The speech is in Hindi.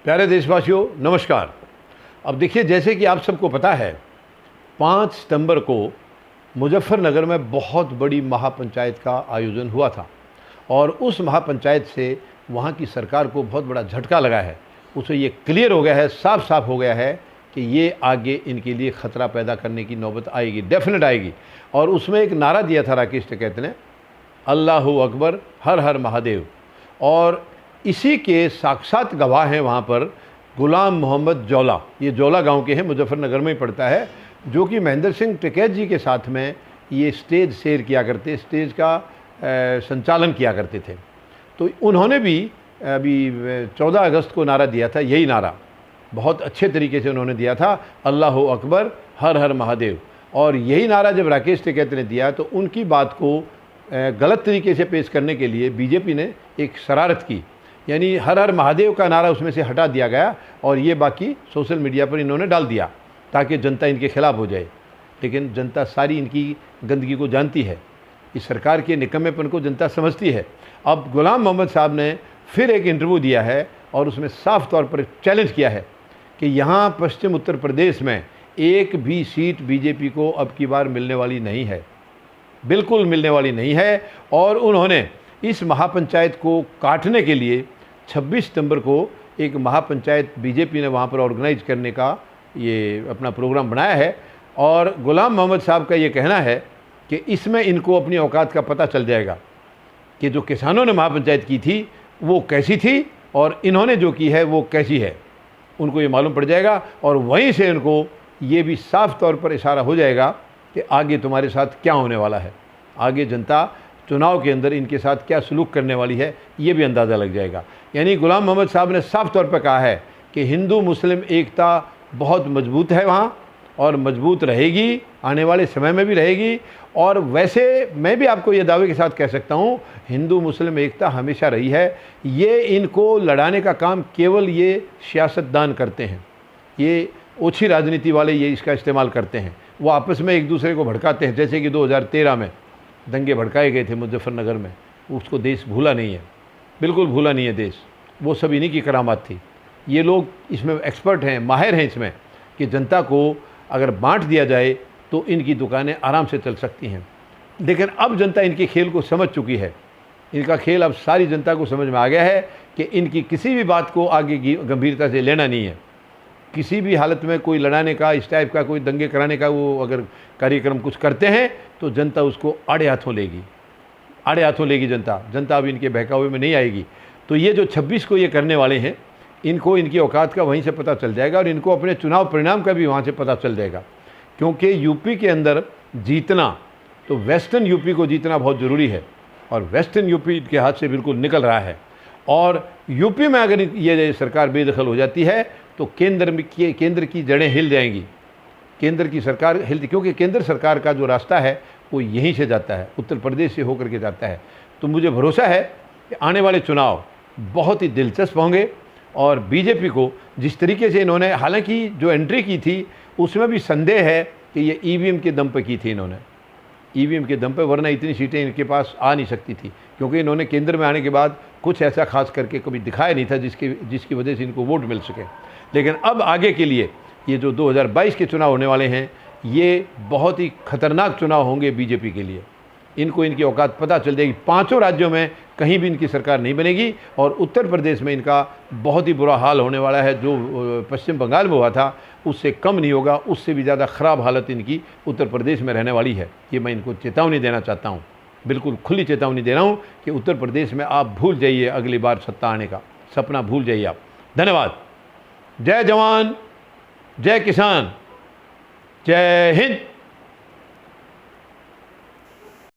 प्यारे देशवासियों नमस्कार। अब देखिए, जैसे कि आप सबको पता है 5 सितंबर को मुजफ्फरनगर में बहुत बड़ी महापंचायत का आयोजन हुआ था और उस महापंचायत से वहाँ की सरकार को बहुत बड़ा झटका लगा है। उसे ये क्लियर हो गया है, साफ साफ हो गया है कि ये आगे इनके लिए ख़तरा पैदा करने की नौबत आएगी, डेफिनेट आएगी। और उसमें एक नारा दिया था राकेश टिकैत ने, अल्लाहु अकबर हर हर महादेव। और इसी के साक्षात गवाह हैं वहाँ पर गुलाम मोहम्मद जौला, ये जौला गांव के हैं, मुजफ्फरनगर में ही पड़ता है, जो कि महेंद्र सिंह टिकैत जी के साथ में ये स्टेज शेयर किया करते, स्टेज का संचालन किया करते थे। तो उन्होंने भी अभी 14 अगस्त को नारा दिया था, यही नारा बहुत अच्छे तरीके से उन्होंने दिया था, अल्लाहु अकबर हर हर महादेव। और यही नारा जब राकेश टिकैत ने दिया तो उनकी बात को गलत तरीके से पेश करने के लिए बीजेपी ने एक शरारत की, यानी हर हर महादेव का नारा उसमें से हटा दिया गया और ये बाकी सोशल मीडिया पर इन्होंने डाल दिया ताकि जनता इनके खिलाफ हो जाए। लेकिन जनता सारी इनकी गंदगी को जानती है, इस सरकार के निकम्मेपन को जनता समझती है। अब गुलाम मोहम्मद साहब ने फिर एक इंटरव्यू दिया है और उसमें साफ तौर पर चैलेंज किया है कि यहाँ पश्चिम उत्तर प्रदेश में एक भी सीट बीजेपी को अब की बार मिलने वाली नहीं है, बिल्कुल मिलने वाली नहीं है। और उन्होंने इस महापंचायत को काटने के लिए 26 सितंबर को एक महापंचायत बीजेपी ने वहाँ पर ऑर्गेनाइज करने का ये अपना प्रोग्राम बनाया है। और गुलाम मोहम्मद साहब का ये कहना है कि इसमें इनको अपनी औकात का पता चल जाएगा कि जो किसानों ने महापंचायत की थी वो कैसी थी और इन्होंने जो की है वो कैसी है, उनको ये मालूम पड़ जाएगा। और वहीं से इनको ये भी साफ तौर पर इशारा हो जाएगा कि आगे तुम्हारे साथ क्या होने वाला है, आगे जनता चुनाव के अंदर इनके साथ क्या सलूक करने वाली है, ये भी अंदाज़ा लग जाएगा। यानी गुलाम मोहम्मद साहब ने साफ तौर पर कहा है कि हिंदू मुस्लिम एकता बहुत मजबूत है वहाँ और मजबूत रहेगी, आने वाले समय में भी रहेगी। और वैसे मैं भी आपको ये दावे के साथ कह सकता हूँ, हिंदू मुस्लिम एकता हमेशा रही है। ये इनको लड़ाने का काम केवल ये सियासतदान करते हैं, ये ओछी राजनीति वाले ये इसका इस्तेमाल करते हैं, वो आपस में एक दूसरे को भड़काते हैं। जैसे कि 2013 में दंगे भड़काए गए थे मुजफ्फरनगर में, उसको देश भूला नहीं है, बिल्कुल भूला नहीं है देश, वो सब इन्हीं की करामात थी। ये लोग इसमें एक्सपर्ट हैं, माहिर हैं इसमें कि जनता को अगर बांट दिया जाए तो इनकी दुकानें आराम से चल सकती हैं। लेकिन अब जनता इनके खेल को समझ चुकी है, इनका खेल अब सारी जनता को समझ में आ गया है कि इनकी किसी भी बात को आगे गंभीरता से लेना नहीं है। किसी भी हालत में कोई लड़ाने का, इस टाइप का कोई दंगे कराने का वो अगर कार्यक्रम कुछ करते हैं तो जनता उसको आड़े हाथों लेगी, आड़े हाथों लेगी जनता अब इनके बहकावे में नहीं आएगी। तो ये जो 26 को ये करने वाले हैं, इनको इनकी औकात का वहीं से पता चल जाएगा और इनको अपने चुनाव परिणाम का भी वहाँ से पता चल जाएगा। क्योंकि यूपी के अंदर जीतना तो वेस्टर्न यूपी को जीतना बहुत ज़रूरी है और वेस्टर्न यूपी के हाथ से बिल्कुल निकल रहा है। और यूपी में अगर ये सरकार बेदखल हो जाती है तो केंद्र की जड़ें हिल जाएंगी, केंद्र की सरकार हिलती, क्योंकि केंद्र सरकार का जो रास्ता है वो यहीं से जाता है, उत्तर प्रदेश से होकर के जाता है। तो मुझे भरोसा है कि आने वाले चुनाव बहुत ही दिलचस्प होंगे और बीजेपी को जिस तरीके से इन्होंने, हालांकि जो एंट्री की थी उसमें भी संदेह है कि ये ईवीएम के दम पर की थी इन्होंने, ईवीएम के दम पर, वरना इतनी सीटें इनके पास आ नहीं सकती थी। क्योंकि इन्होंने केंद्र में आने के बाद कुछ ऐसा खास करके कभी दिखाया नहीं था जिसकी वजह से इनको वोट मिल सके। लेकिन अब आगे के लिए ये जो 2022 के चुनाव होने वाले हैं, ये बहुत ही खतरनाक चुनाव होंगे बीजेपी के लिए। इनको इनकी औकात पता चल जाएगी। 5 राज्यों में कहीं भी इनकी सरकार नहीं बनेगी और उत्तर प्रदेश में इनका बहुत ही बुरा हाल होने वाला है। जो पश्चिम बंगाल में हुआ था उससे कम नहीं होगा, उससे भी ज़्यादा ख़राब हालत इनकी उत्तर प्रदेश में रहने वाली है। ये मैं इनको चेतावनी देना चाहता हूँ, बिल्कुल खुली चेतावनी दे रहा हूँ कि उत्तर प्रदेश में आप भूल जाइए अगली बार सत्ता आने का सपना, भूल जाइए आप। धन्यवाद। जय जवान, जय किसान, जय हिंद।